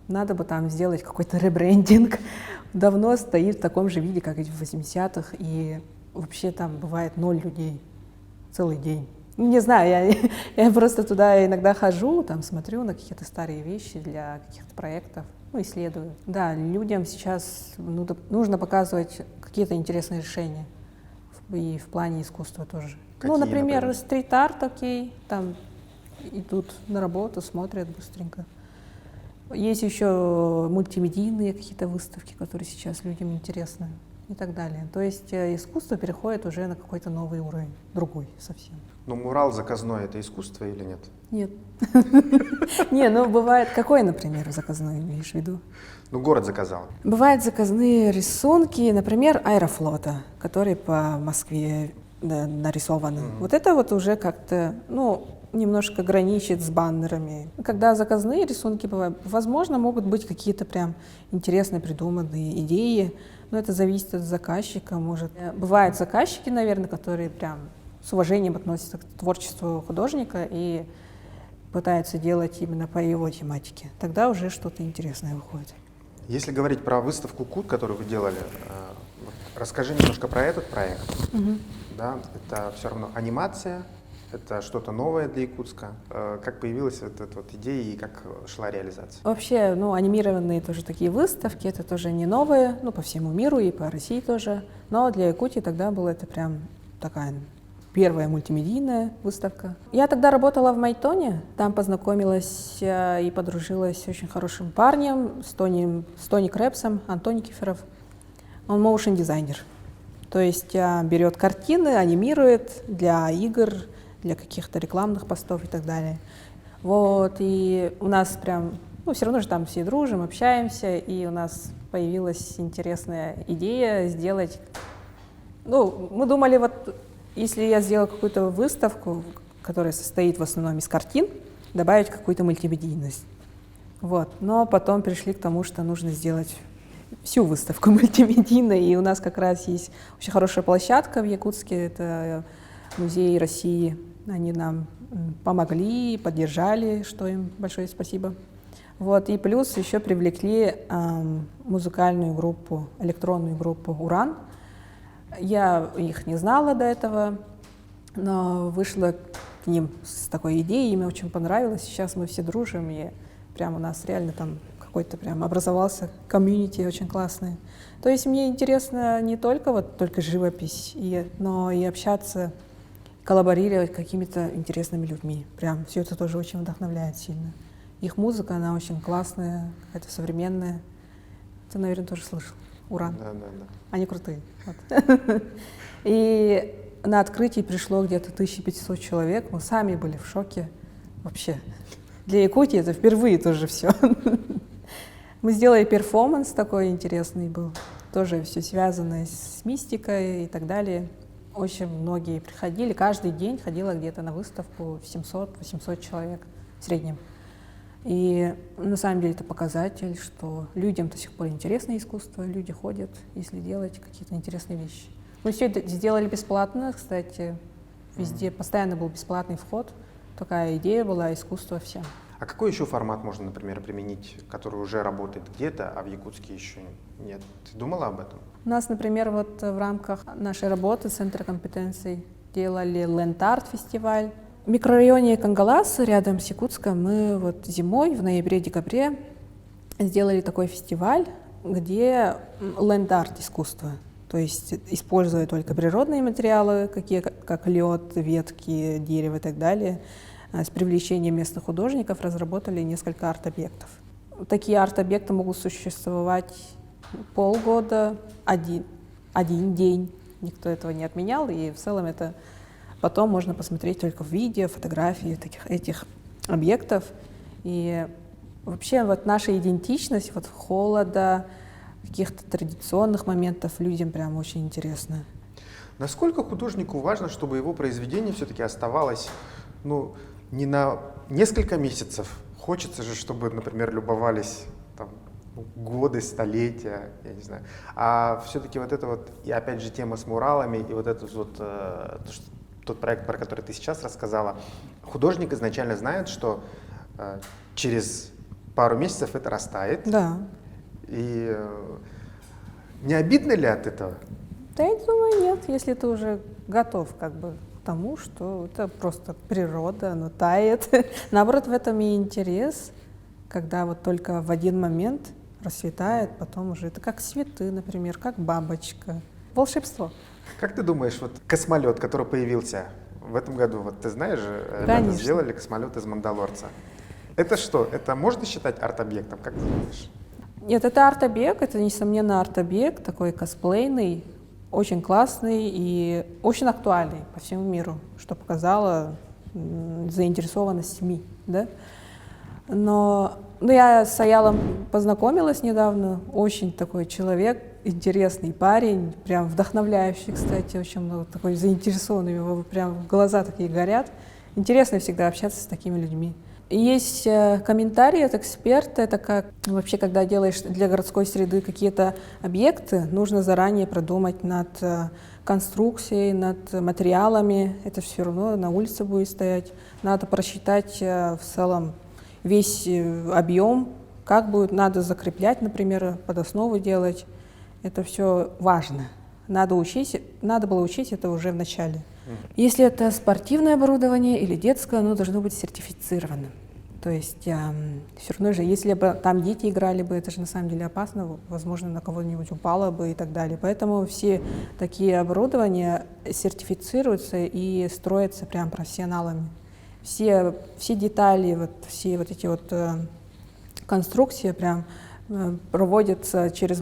надо бы там сделать какой-то ребрендинг. Давно стоит в таком же виде, как и в 80-х, и вообще там бывает 0 людей целый день. Не знаю, я просто туда иногда хожу, там смотрю на какие-то старые вещи для каких-то проектов, исследую. Да, людям сейчас нужно показывать какие-то интересные решения, и в плане искусства тоже. Какие, например, стрит-арт, окей, там идут на работу, смотрят быстренько. Есть еще мультимедийные какие-то выставки, которые сейчас людям интересны и так далее. То есть искусство переходит уже на какой-то новый уровень, другой совсем. Но мурал заказной — это искусство или нет? Нет. Не, бывает, какой, например, заказной имеешь в виду? Город заказал. Бывают заказные рисунки, например, Аэрофлота, которые по Москве нарисованы. Вот это вот уже как-то, немножко граничит с баннерами. Когда заказные рисунки бывают, возможно, могут быть какие-то прям интересные придуманные идеи, но это зависит от заказчика, может. Бывают заказчики, наверное, которые прям с уважением относятся к творчеству художника и пытаются делать именно по его тематике. Тогда уже что-то интересное выходит. Если говорить про выставку КУТ, которую вы делали, расскажи немножко про этот проект. Да, это все равно анимация, это что-то новое для Якутска. Как появилась эта идея и как шла реализация? Вообще, анимированные тоже такие выставки, это тоже не новые, по всему миру и по России тоже. Но для Якутии тогда была это прям такая первая мультимедийная выставка. Я тогда работала в Майтоне, там познакомилась и подружилась с очень хорошим парнем, с Тони Крэпсом, Антон Никифоров. Он моушн-дизайнер. То есть берет картины, анимирует для игр, для каких-то рекламных постов и так далее. Вот, и у нас прям, все равно же там все дружим, общаемся, и у нас появилась интересная идея сделать, мы думали, если я сделаю какую-то выставку, которая состоит в основном из картин, добавить какую-то мультимедийность. Вот, но потом пришли к тому, что нужно сделать всю выставку мультимедийной, и у нас как раз есть очень хорошая площадка в Якутске, это Музей России. Они нам помогли, поддержали, что им большое спасибо. Вот, и плюс еще привлекли музыкальную группу, электронную группу «Уран». Я их не знала до этого, но вышла к ним с такой идеей, им очень понравилось. Сейчас мы все дружим, и прям у нас реально там какой-то прям образовался комьюнити очень классный. То есть мне интересно не только только живопись, но и общаться, коллаборировать с какими-то интересными людьми. Прям все это тоже очень вдохновляет сильно. Их музыка, она очень классная, какая-то современная. Ты, наверное, тоже слышал. Уран. Да. Они крутые. Вот. И на открытии пришло где-то 1500 человек. Мы сами были в шоке. Вообще. Для Якутии это впервые тоже все. Мы сделали перформанс такой интересный был. тоже все связано с мистикой и так далее. Очень многие приходили, каждый день ходило где-то на выставку 700-800 человек в среднем. И на самом деле это показатель, что людям до сих пор интересно искусство, люди ходят, если делать какие-то интересные вещи. Мы все это сделали бесплатно, кстати, везде постоянно был бесплатный вход, такая идея была, искусство всем. А какой еще формат можно, например, применить, который уже работает где-то, а в Якутске еще нет? Ты думала об этом? У нас, например, вот в рамках нашей работы Центра компетенций делали Ленд-арт фестиваль. В микрорайоне Кангалас, рядом с Якутском, мы вот зимой, в ноябре-декабре, сделали такой фестиваль, где ленд-арт искусство. То есть, используя только природные материалы, какие, как лед, ветки, дерево и так далее, с привлечением местных художников разработали несколько арт-объектов. Такие арт-объекты могут существовать полгода, один день. Никто этого не отменял, и в целом это потом можно посмотреть только в видео, фотографии этих объектов. И вообще вот наша идентичность, вот холода, каких-то традиционных моментов людям прям очень интересно. Насколько художнику важно, чтобы его произведение все-таки оставалось, не на несколько месяцев? Хочется же, чтобы, например, любовались там, годы, столетия, я не знаю. А все-таки вот это вот, и опять же тема с муралами, и вот этот вот тот проект, про который ты сейчас рассказала, художник изначально знает, что через пару месяцев это растает. Да. И не обидно ли от этого? Да, я думаю, нет, если ты уже готов как бы к тому, что это просто природа, оно тает. Наоборот, в этом и интерес, когда вот только в один момент расцветает, потом уже это как цветы, например, как бабочка. Волшебство. Как ты думаешь, вот космолет, который появился в этом году, вот ты знаешь же, ребята сделали космолет из Мандалорца. Это что? Это можно считать арт-объектом? Как ты думаешь? Нет, это арт-объект, это, несомненно, арт-объект, такой косплейный, очень классный и очень актуальный по всему миру, что показало заинтересованность СМИ, да? Но я с Аялом познакомилась недавно, очень такой человек, интересный парень, прям вдохновляющий, кстати, очень много такой заинтересованный, его прям глаза такие горят. Интересно всегда общаться с такими людьми. Есть комментарии от эксперта, это как вообще, когда делаешь для городской среды какие-то объекты, нужно заранее продумать над конструкцией, над материалами, это все равно на улице будет стоять. Надо просчитать в целом весь объем, как будет, надо закреплять, например, под основу делать. Это все важно. Надо было учить это уже в начале. Если это спортивное оборудование или детское, оно должно быть сертифицированным. То есть все равно же, если бы там дети играли бы, это же на самом деле опасно, возможно, на кого-нибудь упало бы и так далее. Поэтому все такие оборудования сертифицируются и строятся прям профессионалами. Все детали, все вот эти вот конструкции прям проходят через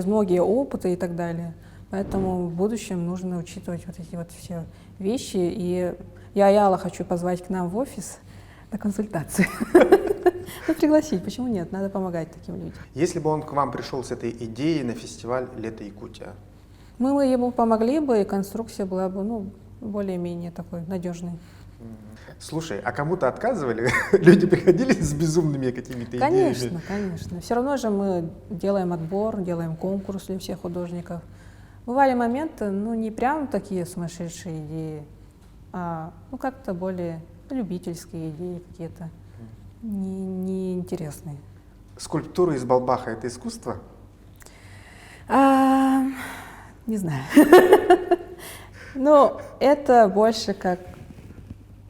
многие опыты и так далее. Поэтому в будущем нужно учитывать вот эти вот все вещи. И я Аяла хочу позвать к нам в офис на консультацию. Пригласить, почему нет? Надо помогать таким людям. Если бы он к вам пришел с этой идеей на фестиваль «Лето Якутия»? Мы ему помогли бы, и конструкция была бы более-менее такой надежной. Слушай, а кому-то отказывали? Люди приходили с безумными какими-то идеями? Конечно. Все равно же мы делаем отбор, делаем конкурс для всех художников. Бывали моменты, не прям такие сумасшедшие идеи, а как-то более любительские идеи какие-то, неинтересные. Скульптура из Балбаха — это искусство? Не знаю. Но это больше как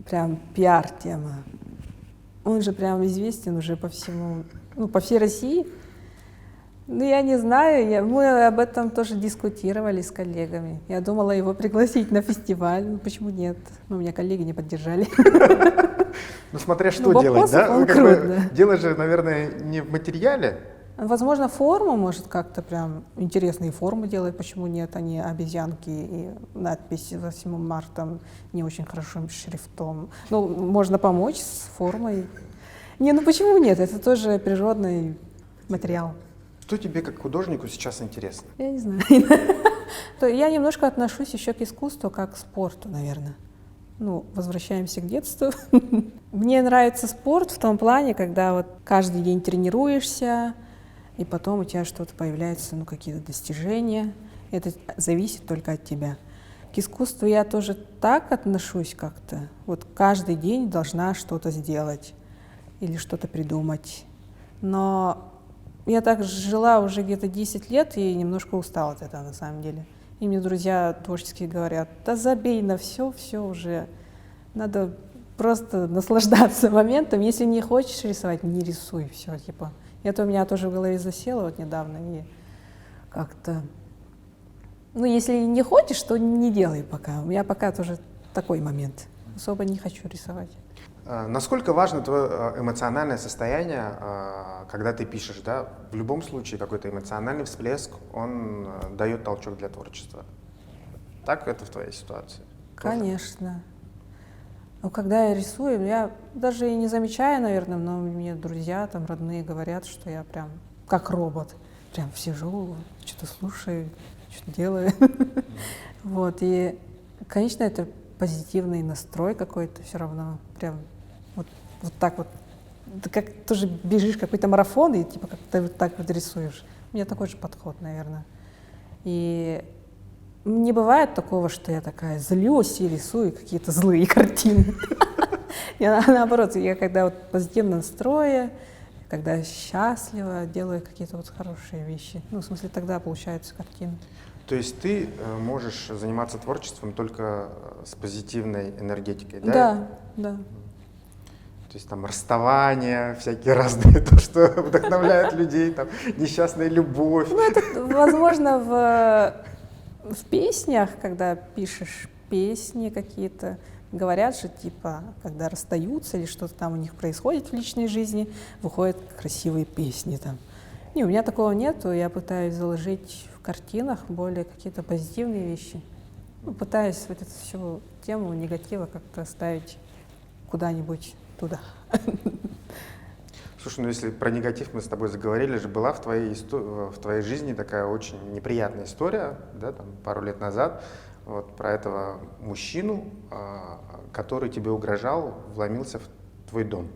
прям пиар-тема. Он же прям известен уже по всему, по всей России. Я не знаю, мы об этом тоже дискутировали с коллегами. Я думала его пригласить на фестиваль, почему нет? Но меня коллеги не поддержали. Смотря что делать, да? Дело же, наверное, не в материале. Возможно, форму, может, как-то прям интересные формы делать, почему нет, а не обезьянки и надпись 8 марта не очень хорошим шрифтом. Можно помочь с формой. Почему нет? Это тоже природный материал. Что тебе как художнику сейчас интересно? Я не знаю. Я немножко отношусь еще к искусству как к спорту, наверное. Ну, возвращаемся к детству. Мне нравится спорт в том плане, когда вот каждый день тренируешься, и потом у тебя что-то появляется, ну, какие-то достижения. Это зависит только от тебя. К искусству я тоже так отношусь как-то. Вот каждый день должна что-то сделать или что-то придумать. Но я так жила уже где-то 10 лет и немножко устала от этого на самом деле. И мне друзья творческие говорят: да забей на все уже. Надо просто наслаждаться моментом. Если не хочешь рисовать, не рисуй, все, типа. Это у меня тоже в голове засело вот недавно. И как-то... Ну, если не хочешь, то не делай пока. У меня пока тоже такой момент. Особо не хочу рисовать. Насколько важно твое эмоциональное состояние, когда ты пишешь, да? В любом случае какой-то эмоциональный всплеск, он дает толчок для творчества. Так это в твоей ситуации? Конечно. Но когда я рисую, я даже и не замечаю, наверное, но мне друзья, там, родные говорят, что я прям как робот. Прям сижу, что-то слушаю, что-то делаю. Вот, и, конечно, это позитивный настрой какой-то все равно. Прям вот так вот. Ты как тоже бежишь какой-то марафон и типа как-то вот так вот рисуешь. У меня такой же подход, наверное. И не бывает такого, что я такая злюсь и рисую какие-то злые картины. Наоборот, я когда вот в позитивном настрое, когда счастлива, делаю какие-то вот хорошие вещи. Ну, в смысле, тогда получаются картины. То есть ты можешь заниматься творчеством только с позитивной энергетикой, да? Да, да. То есть там расставания, всякие разные, то, что вдохновляет людей, там, несчастная любовь. Ну, это, возможно, в песнях, когда пишешь песни какие-то, говорят же, типа, когда расстаются или что-то там у них происходит в личной жизни, выходят красивые песни там. Не, у меня такого нету, я пытаюсь заложить в картинах более какие-то позитивные вещи. Ну, пытаюсь вот эту всю тему негатива как-то ставить куда-нибудь туда. Слушай, ну если про негатив мы с тобой заговорили, же была в твоей жизни такая очень неприятная история, да, там, пару лет назад, вот, про этого мужчину, который тебе угрожал, вломился в твой дом.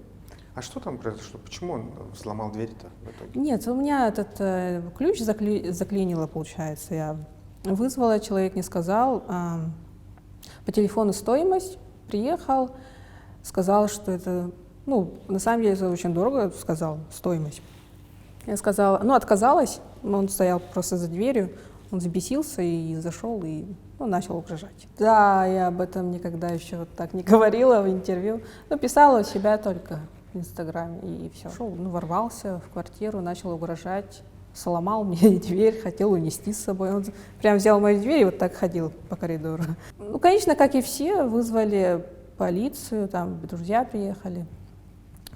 А что там произошло? Почему он взломал дверь-то в итоге? Нет, у меня этот ключ заклинило, получается. Я вызвала, человек не сказал. По телефону стоимость, приехал, сказал, что это, ну, на самом деле это очень дорого, сказал, стоимость. Я сказала, ну, отказалась, он стоял просто за дверью, он взбесился и зашел, и ну, начал угрожать. Да, я об этом никогда еще вот так не говорила в интервью, но писала у себя только в Инстаграме, и все. Шел, ну, ворвался в квартиру, начал угрожать, сломал мне дверь, хотел унести с собой. Он прям взял мою дверь и вот так ходил по коридору. Ну, конечно, как и все, вызвали полицию, там друзья приехали.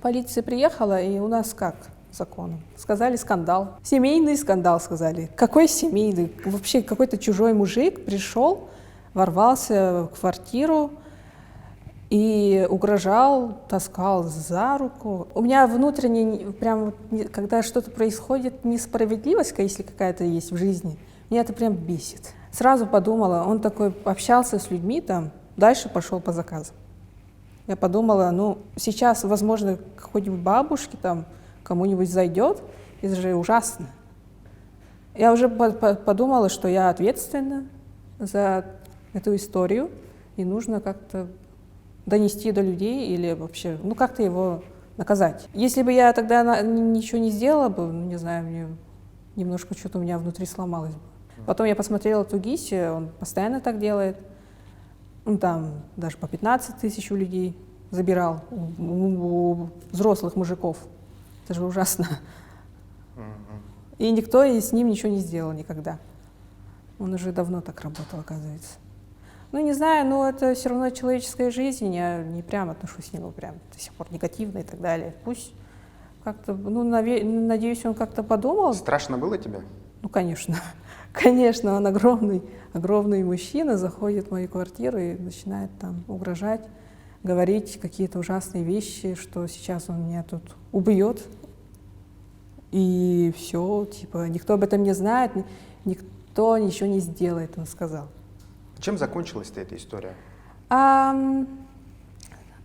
Полиция приехала, и у нас как законом? Сказали скандал. Семейный скандал, сказали. Какой семейный? Вообще какой-то чужой мужик пришел, ворвался в квартиру и угрожал, таскал за руку. У меня внутренне, прям, когда что-то происходит, несправедливость, если какая-то есть в жизни, меня это прям бесит. Сразу подумала, он такой общался с людьми там, дальше пошел по заказам. Я подумала, ну, сейчас, возможно, какой-нибудь бабушке там, кому-нибудь зайдет, это же ужасно. Я уже подумала, что я ответственна за эту историю, и нужно как-то донести до людей или вообще, ну, как-то его наказать. Если бы я тогда ничего не сделала бы, ну, не знаю, мне немножко что-то у меня внутри сломалось бы. Потом я посмотрела Тугиси, он постоянно так делает. Он там даже по 15 тысяч у людей забирал, у взрослых мужиков. Это же ужасно. И никто с ним ничего не сделал никогда. Он уже давно так работал, оказывается. Ну, не знаю, но это все равно человеческая жизнь, я не прям отношусь к нему прям до сих пор негативно и так далее. Пусть как-то, ну, надеюсь, он как-то подумал. Страшно было тебе? Ну, конечно. Конечно, он огромный мужчина, заходит в мою квартиру и начинает там угрожать, говорить какие-то ужасные вещи, что сейчас он меня тут убьет. И все, типа, никто об этом не знает, никто ничего не сделает, он сказал. Чем закончилась-то эта история? Ну,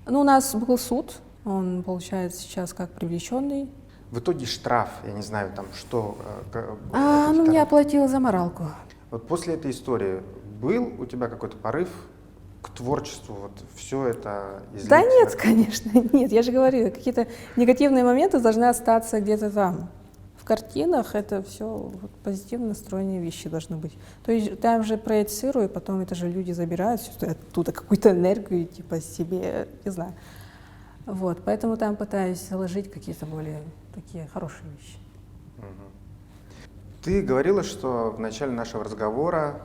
у нас был суд, он, получается, сейчас как привлеченный. В итоге штраф, я не знаю, там что. Ну, мне оплатила за моралку. Вот после этой истории был у тебя какой-то порыв к творчеству, вот все это излить? Да нет, конечно, нет. Я же говорю, какие-то негативные моменты должны остаться где-то там. В картинах это все вот, позитивно настроенные вещи должны быть. То есть там же проецирую, и потом это же люди забирают всю оттуда какую-то энергию, типа себе, не знаю. Вот, поэтому там пытаюсь заложить какие-то более такие хорошие вещи. Ты говорила, что в начале нашего разговора,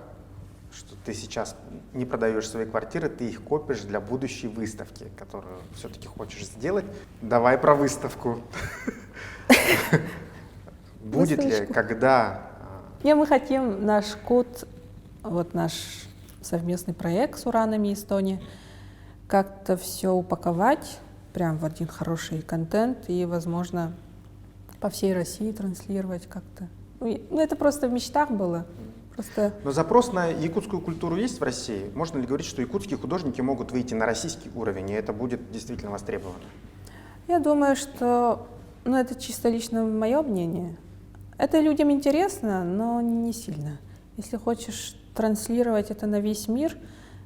что ты сейчас не продаешь свои квартиры, ты их копишь для будущей выставки, которую все-таки хочешь сделать. Давай про выставку. Будет ли, когда? Мы хотим наш код, вот наш совместный проект с Уранами Эстонии, как-то все упаковать прям в один хороший контент и, возможно, по всей России транслировать как-то. Ну, это просто в мечтах было. Но запрос на якутскую культуру есть в России? Можно ли говорить, что якутские художники могут выйти на российский уровень, и это будет действительно востребовано? Я думаю, что, это чисто лично мое мнение. Это людям интересно, но не сильно. Если хочешь транслировать это на весь мир,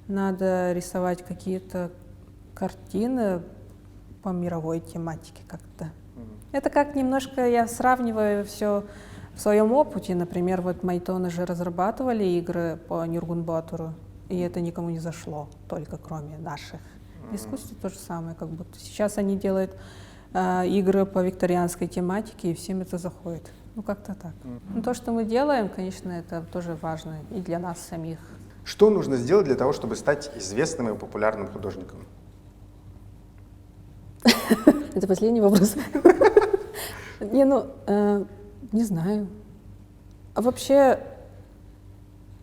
надо рисовать какие-то картины по мировой тематике как-то. Это как немножко я сравниваю все в своем опыте. Например, вот Майтоны же разрабатывали игры по Нюргунбатуру, и это никому не зашло, только кроме наших. В искусстве то же самое, как будто сейчас они делают игры по викторианской тематике, и всем это заходит. Как-то так. Но то, что мы делаем, конечно, это тоже важно и для нас самих. Что нужно сделать для того, чтобы стать известным и популярным художником? Это последний вопрос. Не знаю. А вообще,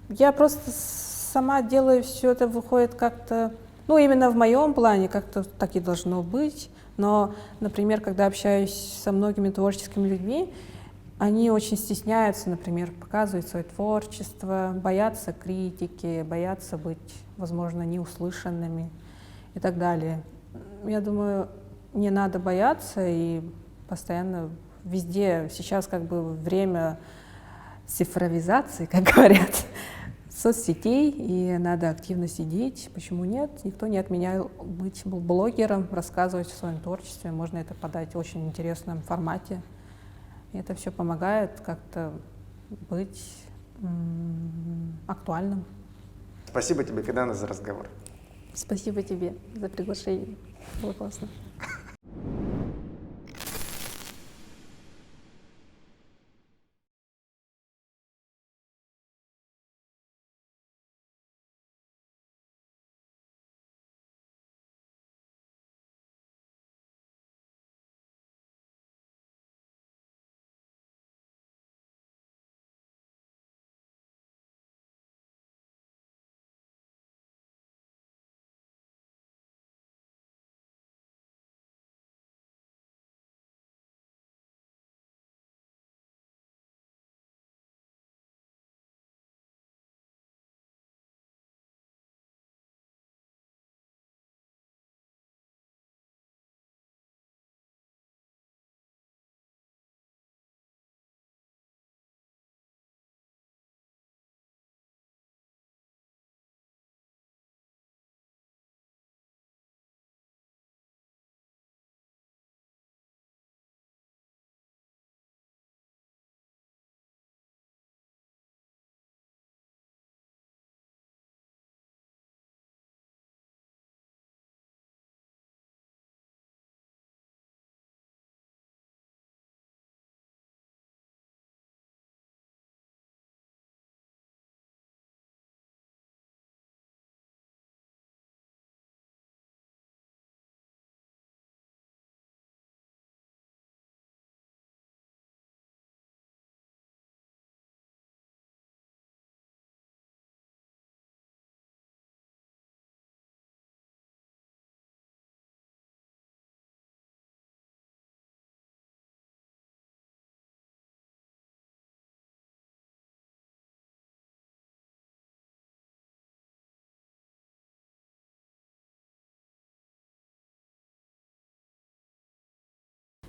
я просто сама делаю все это, выходит как-то, именно в моем плане, как-то так и должно быть. Но, например, когда общаюсь со многими творческими людьми, они очень стесняются, например, показывать свое творчество, боятся критики, боятся быть, возможно, неуслышанными и так далее. Я думаю, не надо бояться и постоянно везде. Сейчас как бы время цифровизации, как говорят, соцсетей, и надо активно сидеть. Почему нет? Никто не отменял быть блогером, рассказывать о своем творчестве. Можно это подать в очень интересном формате. И это все помогает как-то быть актуальным. Спасибо тебе, Фидана, за разговор. Спасибо тебе за приглашение. Было классно.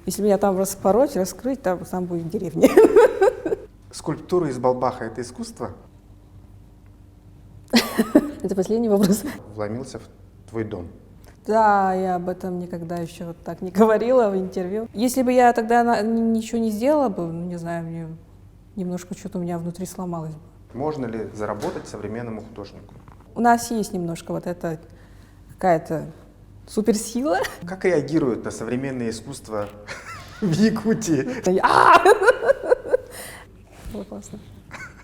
Если меня там распороть, раскрыть, там будет деревня. Скульптура из Балбаха — это искусство? Это последний вопрос. Вломился в твой дом. Да, я об этом никогда еще вот так не говорила в интервью. Если бы я тогда ничего не сделала бы, ну, не знаю, мне немножко что-то у меня внутри сломалось бы. Можно ли заработать современному художнику? У нас есть немножко вот это какая-то суперсила. Как реагируют на современное искусство в Якутии? Было классно.